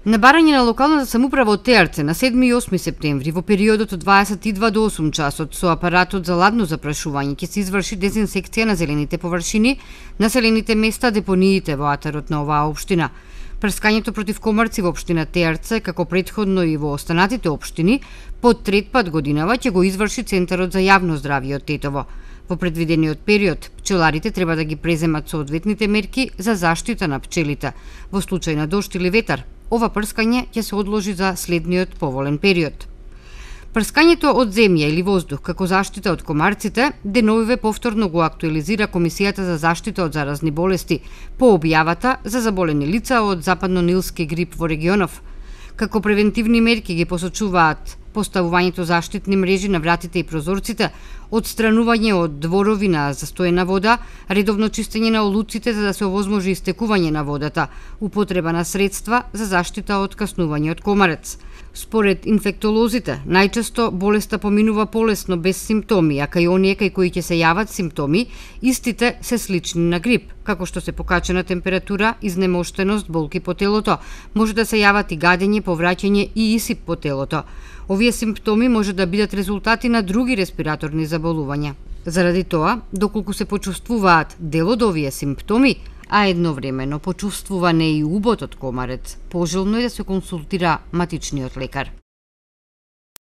На барање на локалната самоуправа од Теарце на 7 и 8 септември во периодот од 22 до 8 часот со апаратот за ладно запрашување ќе се изврши дезинсекција на зелените површини, населените места, депониите во атарот на оваа општина. Прскањето против комарци во општина Теарце, како претходно и во останатите општини, по трет пат годинава ќе го изврши Центарот за јавно здравје од Тетово. Во предвидениот период, пчеларите треба да ги преземат соодветните мерки за заштита на пчелите. Во случај на дожд или ветар, ова прскање ќе се одложи за следниот поволен период. Прскањето од земја или воздух како заштита од комарците деновиве повторно го актуализира Комисијата за заштита од заразни болести по објавата за заболени лица од западно-нилски грип во регионов. Како превентивни мерки ги посочуваат поставувањето заштитни мрежи на вратите и прозорците, отстранување од дворови на застоена вода, редовно чистење на олуците за да се овозможи истекување на водата, употреба на средства за заштита од каснување од комарец. Според инфектолозите, најчесто болеста поминува полесно без симптоми, а кај оние кај кои ќе се јават симптоми, истите се слични на грип, како што се покачена температура, изнемоштеност, болки по телото, може да се јават и гадење, повраќање и исип по телото. Овие симптоми може да бидат резултати на други респираторни заболувања. Заради тоа, доколку се почувствуваат дел од овие симптоми, а едновремено почувствуване и убот од комарец, пожелно е да се консултира матичниот лекар.